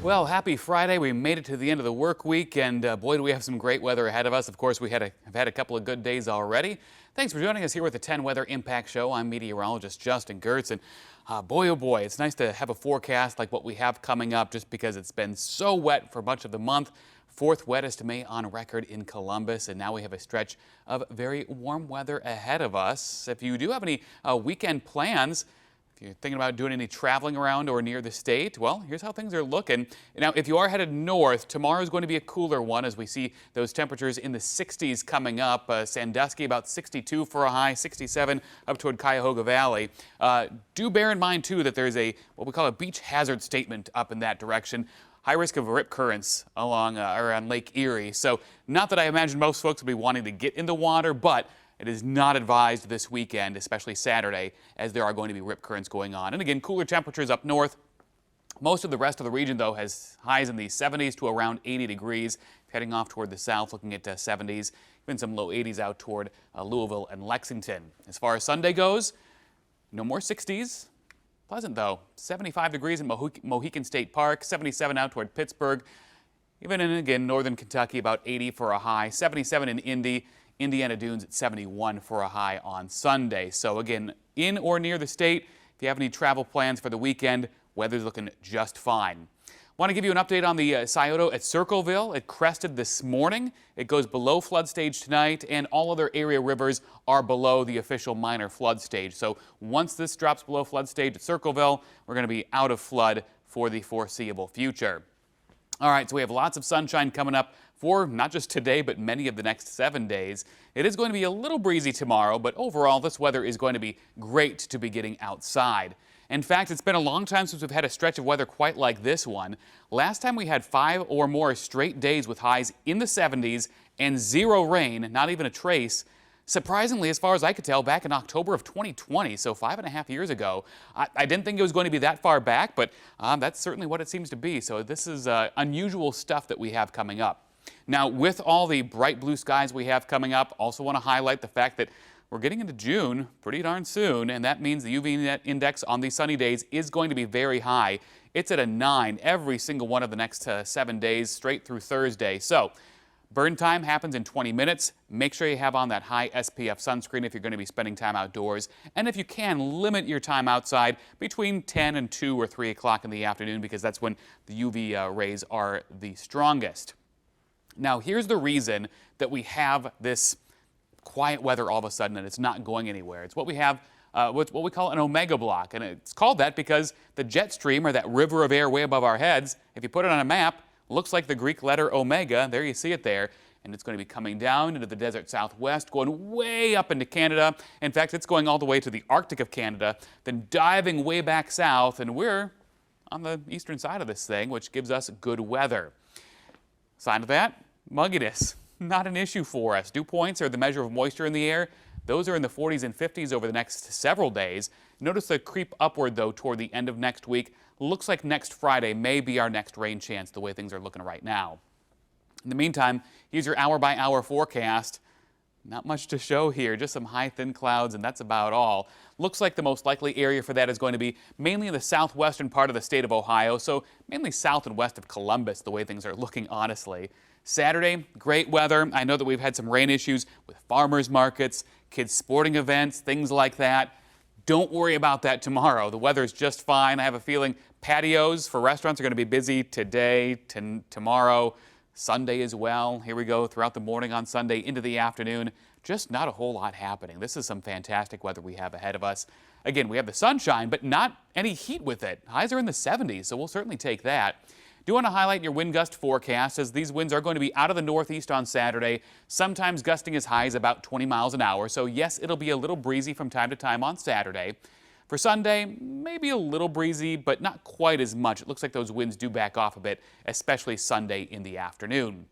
Well, happy Friday. We made it to the end of the work week, and boy, do we have some great weather ahead of us. Of course, we have had a couple of good days already. Thanks for joining us here with the 10 Weather Impact Show. I'm meteorologist Justin Gehrts, and boy, oh boy, it's nice to have a forecast like what we have coming up just because it's been so wet for much of the month. Fourth wettest May on record in Columbus, and now we have a stretch of very warm weather ahead of us. If you do have any weekend plans, if you're thinking about doing any traveling around or near the state, well, here's how things are looking. Now, if you are headed north, tomorrow is going to be a cooler one as we see those temperatures in the 60s coming up. Sandusky about 62 for a high, 67 up toward Cuyahoga Valley. Do bear in mind, too, that there's what we call a beach hazard statement up in that direction. High risk of rip currents along around Lake Erie. So not that I imagine most folks will be wanting to get in the water, but it is not advised this weekend, especially Saturday, as there are going to be rip currents going on. And again, cooler temperatures up north. Most of the rest of the region, though, has highs in the 70s to around 80 degrees. Heading off toward the south, looking at 70s, even some low 80s out toward Louisville and Lexington. As far as Sunday goes, no more 60s. Pleasant, though. 75 degrees in Mohican State Park, 77 out toward Pittsburgh. Even in, again, northern Kentucky, about 80 for a high, 77 in Indy. Indiana Dunes at 71 for a hye on Sunday. So again, in or near the state, if you have any travel plans for the weekend, weather's looking just fine. Want to give you an update on the Scioto at Circleville. It crested this morning. It goes below flood stage tonight, and all other area rivers are below the official minor flood stage. So once this drops below flood stage at Circleville, we're going to be out of flood for the foreseeable future. All right, so we have lots of sunshine coming up for not just today, but many of the next 7 days. It is going to be a little breezy tomorrow, but overall, this weather is going to be great to be getting outside. In fact, it's been a long time since we've had a stretch of weather quite like this one. Last time we had 5 or more straight days with highs in the 70s and zero rain, not even a trace. Surprisingly, as far as I could tell, back in October of 2020, so 5.5 years ago. I didn't think it was going to be that far back, but that's certainly what it seems to be. So this is unusual stuff that we have coming up. Now, with all the bright blue skies we have coming up, also want to highlight the fact that we're getting into June pretty darn soon, and that means the UV net index on these sunny days is going to be very high. It's at a 9 every single one of the next 7 days, straight through Thursday. So burn time happens in 20 minutes. Make sure you have on that high SPF sunscreen if you're going to be spending time outdoors. And if you can, limit your time outside between 10 and 2 or 3 o'clock in the afternoon, because that's when the UV rays are the strongest. Now, here's the reason that we have this quiet weather all of a sudden and it's not going anywhere. It's what we have, what we call an omega block. And it's called that because the jet stream, or that river of air way above our heads, if you put it on a map, looks like the Greek letter omega. There you see it there. And it's going to be coming down into the desert southwest, going way up into Canada. In fact, it's going all the way to the Arctic of Canada, then diving way back south. And we're on the eastern side of this thing, which gives us good weather. Sign of that? Mugginess. Not an issue for us. Dew points are the measure of moisture in the air. Those are in the 40s and 50s over the next several days. Notice the creep upward, though, toward the end of next week. Looks like next Friday may be our next rain chance, the way things are looking right now. In the meantime, here's your hour-by-hour forecast. Not much to show here, just some high, thin clouds, and that's about all. Looks like the most likely area for that is going to be mainly in the southwestern part of the state of Ohio, so mainly south and west of Columbus, the way things are looking, honestly. Saturday, great weather. I know that we've had some rain issues with farmers markets, kids' sporting events, things like that. Don't worry about that tomorrow. The weather is just fine. I have a feeling patios for restaurants are going to be busy today, tomorrow, Sunday as well. Here we go throughout the morning on Sunday into the afternoon. Just not a whole lot happening. This is some fantastic weather we have ahead of us. Again, we have the sunshine, but not any heat with it. Highs are in the 70s, so we'll certainly take that. Do want to highlight your wind gust forecast, as these winds are going to be out of the northeast on Saturday, sometimes gusting as high as about 20 miles an hour. So yes, it'll be a little breezy from time to time on Saturday. For Sunday, maybe a little breezy, but not quite as much. It looks like those winds do back off a bit, especially Sunday in the afternoon.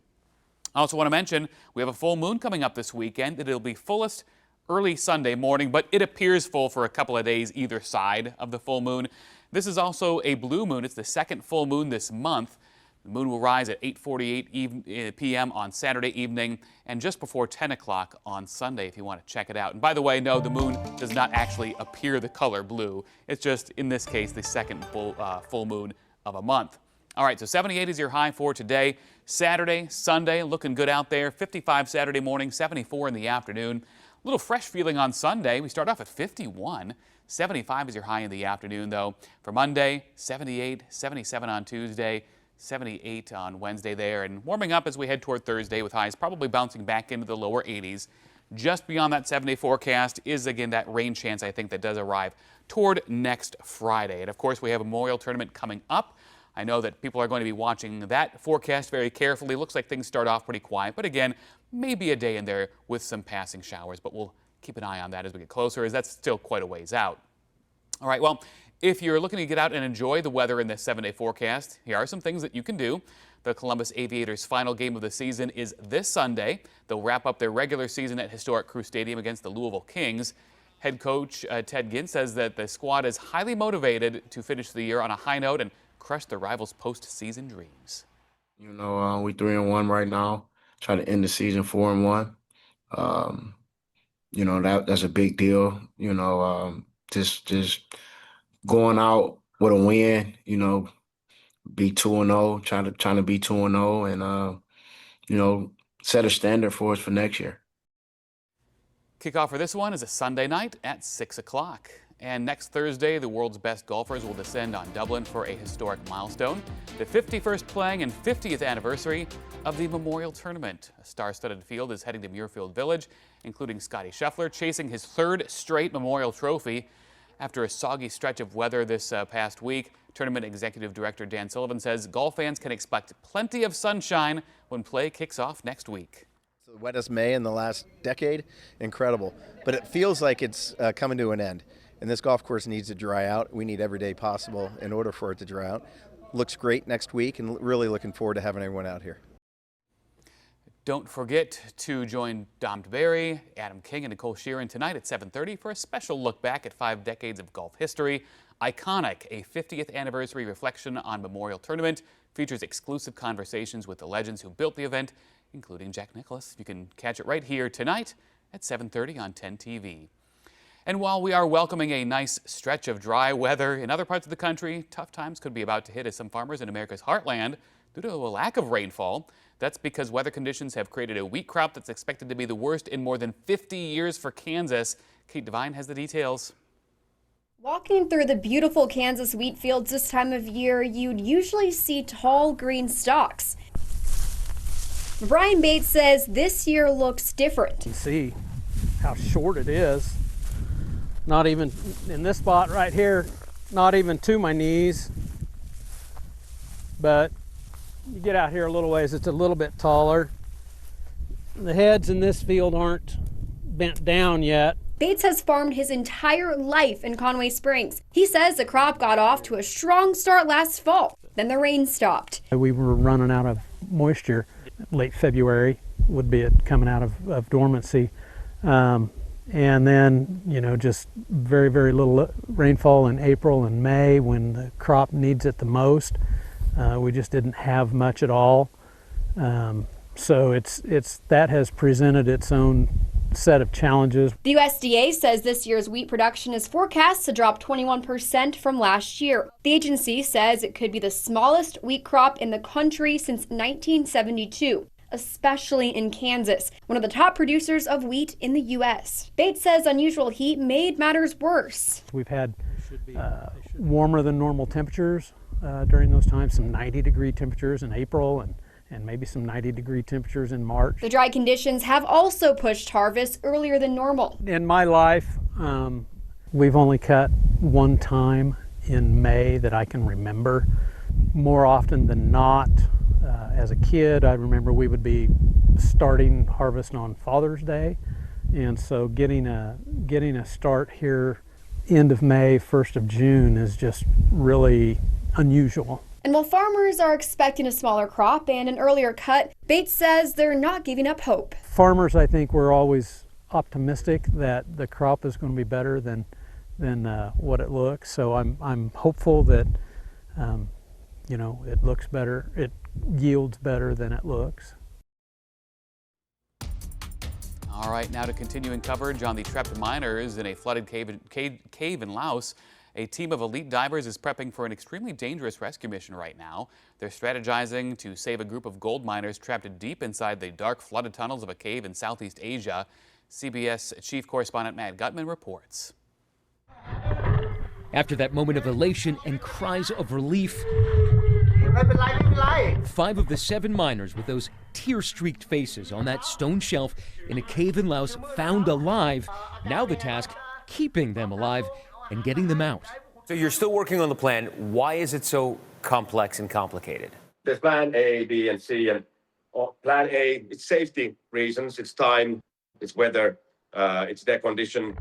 I also want to mention we have a full moon coming up this weekend. It'll be fullest early Sunday morning, but it appears full for a couple of days either side of the full moon. This is also a blue moon. It's the second full moon this month. The moon will rise at 8:48 p.m. on Saturday evening and just before 10 o'clock on Sunday if you want to check it out. And by the way, no, the moon does not actually appear the color blue. It's just, in this case, the second full moon of a month. All right, so 78 is your high for today. Saturday, Sunday, looking good out there. 55 Saturday morning, 74 in the afternoon. A little fresh feeling on Sunday. We start off at 51. 75 is your high in the afternoon, though. For Monday, 78, 77 on Tuesday, 78 on Wednesday there, and warming up as we head toward Thursday with highs probably bouncing back into the lower 80s. Just beyond that 7-day forecast is, again, that rain chance, I think, that does arrive toward next Friday. And, of course, we have a Memorial Tournament coming up. I know that people are going to be watching that forecast very carefully. Looks like things start off pretty quiet, but again, maybe a day in there with some passing showers, but we'll keep an eye on that as we get closer, as that's still quite a ways out. All right, well, if you're looking to get out and enjoy the weather in this 7-day forecast, here are some things that you can do. The Columbus Aviators' final game of the season is this Sunday. They'll wrap up their regular season at historic Crew Stadium against the Louisville Kings. Head coach Ted Ginn says that the squad is highly motivated to finish the year on a high note and crush the rivals' postseason dreams. We 3-1 right now. Try to end the season 4-1. That's a big deal. Just going out with a win. Be 2-0. Trying to be 2-0, and set a standard for us for next year. Kickoff for this one is a Sunday night at 6 o'clock. And next Thursday, the world's best golfers will descend on Dublin for a historic milestone, the 51st playing and 50th anniversary of the Memorial Tournament. A star-studded field is heading to Muirfield Village, including Scotty Scheffler chasing his third straight Memorial Trophy. After a soggy stretch of weather this past week, Tournament Executive Director Dan Sullivan says golf fans can expect plenty of sunshine when play kicks off next week. It's the wettest May in the last decade. Incredible. But it feels like it's coming to an end. And this golf course needs to dry out. We need every day possible in order for it to dry out. Looks great next week, and really looking forward to having everyone out here. Don't forget to join Dom DeBerry, Adam King, and Nicole Sheeran tonight at 7:30 for a special look back at 5 decades of golf history. Iconic, a 50th anniversary reflection on Memorial Tournament, features exclusive conversations with the legends who built the event, including Jack Nicklaus. You can catch it right here tonight at 7:30 on 10 TV. And while we are welcoming a nice stretch of dry weather in other parts of the country, tough times could be about to hit as some farmers in America's heartland due to a lack of rainfall. That's because weather conditions have created a wheat crop that's expected to be the worst in more than 50 years for Kansas. Kate Devine has the details. Walking through the beautiful Kansas wheat fields this time of year, you'd usually see tall green stalks. Brian Bates says this year looks different. You can see how short it is. Not even in this spot right here, not even to my knees. But you get out here a little ways, it's a little bit taller. The heads in this field aren't bent down yet. Bates has farmed his entire life in Conway Springs. He says the crop got off to a strong start last fall. Then the rain stopped. We were running out of moisture. Late February would be it coming out of dormancy. And then, just very, very little rainfall in April and May when the crop needs it the most. We just didn't have much at all. So that has presented its own set of challenges. The USDA says this year's wheat production is forecast to drop 21% from last year. The agency says it could be the smallest wheat crop in the country since 1972. Especially in Kansas, one of the top producers of wheat in the U.S. Bates says unusual heat made matters worse. We've had warmer than normal temperatures during those times, some 90-degree temperatures in April and maybe some 90-degree temperatures in March. The dry conditions have also pushed harvests earlier than normal. In my life, we've only cut one time in May that I can remember. More often than not, as a kid, I remember we would be starting harvest on Father's Day, and so getting a start here end of May, 1st of June is just really unusual. And while farmers are expecting a smaller crop and an earlier cut, Bates says they're not giving up hope. Farmers, I think, we're always optimistic that the crop is going to be better than what it looks. So I'm hopeful that it looks better. It yields better than it looks. All right, now to continuing coverage on the trapped miners in a flooded cave in Laos. A team of elite divers is prepping for an extremely dangerous rescue mission right now. They're strategizing to save a group of gold miners trapped deep inside the dark, flooded tunnels of a cave in Southeast Asia. CBS Chief Correspondent Matt Gutman reports. After that moment of elation and cries of relief, 5 of the 7 miners with those tear-streaked faces on that stone shelf in a cave in Laos found alive. Now the task, keeping them alive and getting them out. So you're still working on the plan. Why is it so complex and complicated? There's plan A, B, and C. And plan A, it's safety reasons, it's time, it's weather, it's their condition.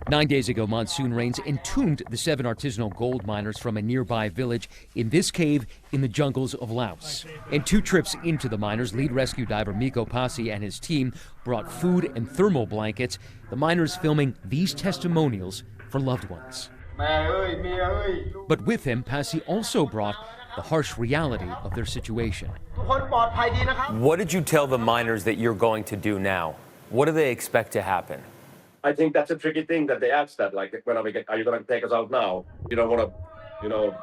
9 days ago, monsoon rains entombed the 7 artisanal gold miners from a nearby village in this cave in the jungles of Laos. And 2 trips into the miners, lead rescue diver Miko Pasi and his team brought food and thermal blankets. The miners filming these testimonials for loved ones. But with him, Pasi also brought the harsh reality of their situation. What did you tell the miners that you're going to do now? What do they expect to happen? I think that's a tricky thing that they ask that, like, when are you going to take us out now? You don't want to,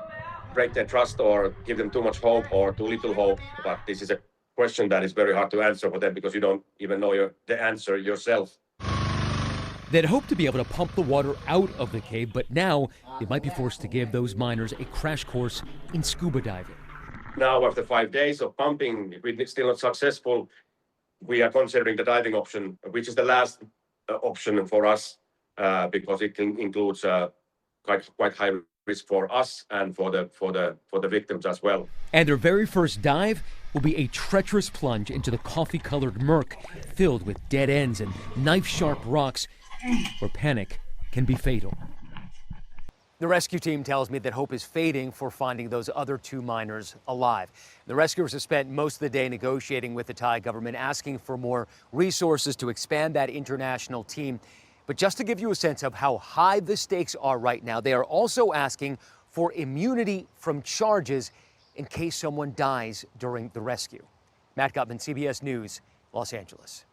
break their trust or give them too much hope or too little hope. But this is a question that is very hard to answer for them because you don't even know the answer yourself. They'd hoped to be able to pump the water out of the cave, but now they might be forced to give those miners a crash course in scuba diving. Now, after 5 days of pumping, if we're still not successful, we are considering the diving option, which is the last option for us because it includes quite high risk for us and for the victims as well. And their very first dive will be a treacherous plunge into the coffee-colored murk filled with dead ends and knife-sharp rocks where panic can be fatal. The rescue team tells me that hope is fading for finding those other 2 miners alive. The rescuers have spent most of the day negotiating with the Thai government, asking for more resources to expand that international team. But just to give you a sense of how high the stakes are right now, they are also asking for immunity from charges in case someone dies during the rescue. Matt Gutman, CBS News, Los Angeles.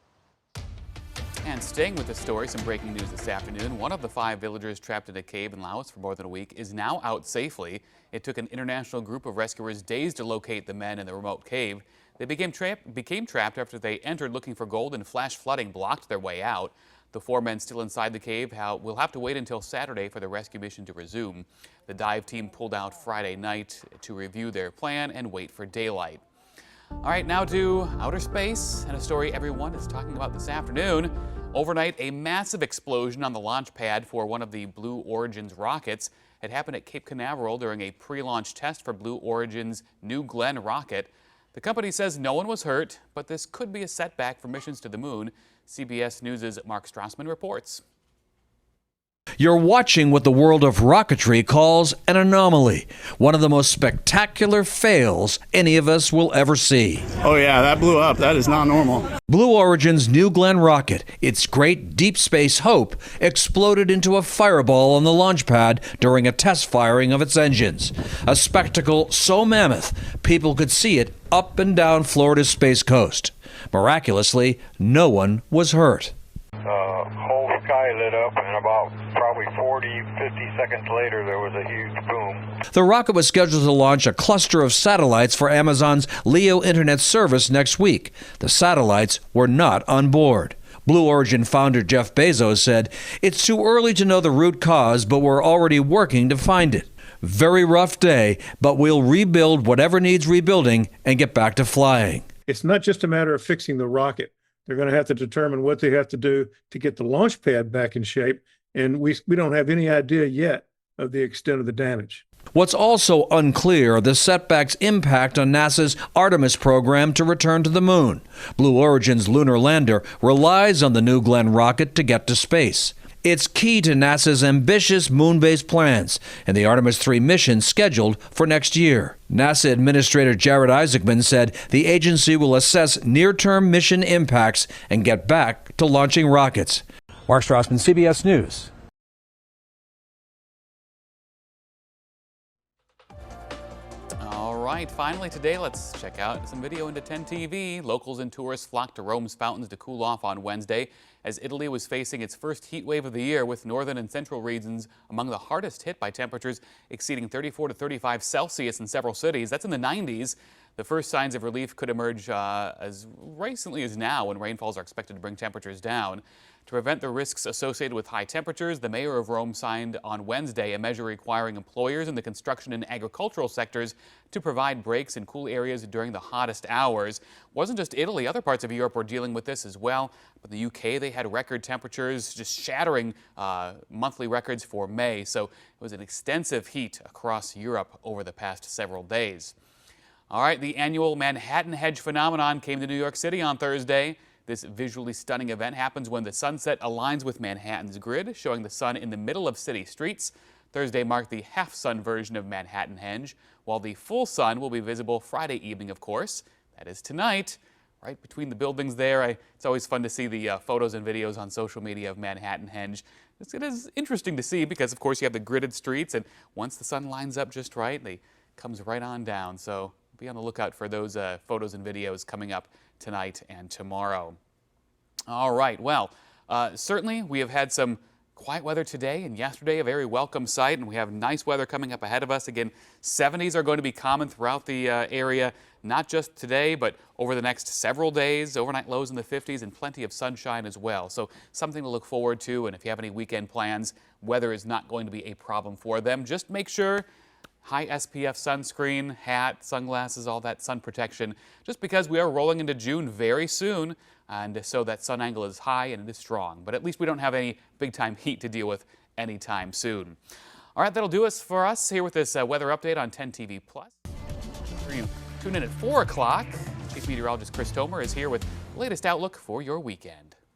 And staying with the story, some breaking news this afternoon. One of the 5 villagers trapped in a cave in Laos for more than a week is now out safely. It took an international group of rescuers days to locate the men in the remote cave. They became trapped after they entered looking for gold and flash flooding blocked their way out. The 4 men still inside the cave will have to wait until Saturday for the rescue mission to resume. The dive team pulled out Friday night to review their plan and wait for daylight. All right, now to outer space and a story everyone is talking about this afternoon. Overnight, a massive explosion on the launch pad for one of the Blue Origin's rockets. It happened at Cape Canaveral during a pre-launch test for Blue Origin's New Glenn rocket. The company says no one was hurt, but this could be a setback for missions to the moon. CBS News' Mark Strassman reports. You're watching what the world of rocketry calls an anomaly, one of the most spectacular fails any of us will ever see. Oh yeah, that blew up. That is not normal. Blue Origin's New Glenn rocket, its great deep space hope, exploded into a fireball on the launch pad during a test firing of its engines. A spectacle so mammoth, people could see it up and down Florida's Space Coast. Miraculously, no one was hurt. Whole sky lit up, and about probably 40, 50 seconds later, there was a huge boom. The rocket was scheduled to launch a cluster of satellites for Amazon's LEO internet service next week. The satellites were not on board. Blue Origin founder Jeff Bezos said, "It's too early to know the root cause, but we're already working to find it. Very rough day, but we'll rebuild whatever needs rebuilding and get back to flying." It's not just a matter of fixing the rocket. They're going to have to determine what they have to do to get the launch pad back in shape, and we don't have any idea yet of the extent of the damage. What's also unclear are the setback's impact on NASA's Artemis program to return to the moon. Blue Origin's lunar lander relies on the New Glenn rocket to get to space. It's key to NASA's ambitious moon-based plans and the Artemis 3 mission scheduled for next year. NASA Administrator Jared Isaacman said the agency will assess near-term mission impacts and get back to launching rockets. Mark Strassman, CBS News. All right, finally today, let's check out some video into 10 TV. Locals and tourists flocked to Rome's fountains to cool off on Wednesday as Italy was facing its first heat wave of the year, with northern and central regions among the hardest hit by temperatures exceeding 34 to 35 Celsius in several cities. That's in the 90s. The first signs of relief could emerge as recently as now, when rainfalls are expected to bring temperatures down. To prevent the risks associated with high temperatures, the mayor of Rome signed on Wednesday a measure requiring employers in the construction and agricultural sectors to provide breaks in cool areas during the hottest hours. It wasn't just Italy, other parts of Europe were dealing with this as well. But in the UK, they had record temperatures, just shattering monthly records for May. So it was an extensive heat across Europe over the past several days. All right, the annual Manhattan Hedge phenomenon came to New York City on Thursday. This visually stunning event happens when the sunset aligns with Manhattan's grid, showing the sun in the middle of city streets. Thursday marked the half-sun version of Manhattan Hedge, while the full sun will be visible Friday evening, of course. That is tonight, right between the buildings there. It's always fun to see the photos and videos on social media of Manhattan Hedge. It is interesting to see because, of course, you have the gridded streets, and once the sun lines up just right, it comes right on down. So be on the lookout for those photos and videos coming up tonight and tomorrow. All right, well, certainly we have had some quiet weather today and yesterday, a very welcome sight, and we have nice weather coming up ahead of us. Again, 70s are going to be common throughout the area, not just today, but over the next several days, overnight lows in the 50s and plenty of sunshine as well. So something to look forward to, and if you have any weekend plans, weather is not going to be a problem for them. Just make sure high SPF sunscreen, hat, sunglasses, all that sun protection, just because we are rolling into June very soon, and so that sun angle is high and it is strong. But at least we don't have any big-time heat to deal with anytime soon. All right, that'll do us for us here with this weather update on 10 TV+. Tune in at 4 o'clock. Chief Meteorologist Chris Tomer is here with the latest outlook for your weekend.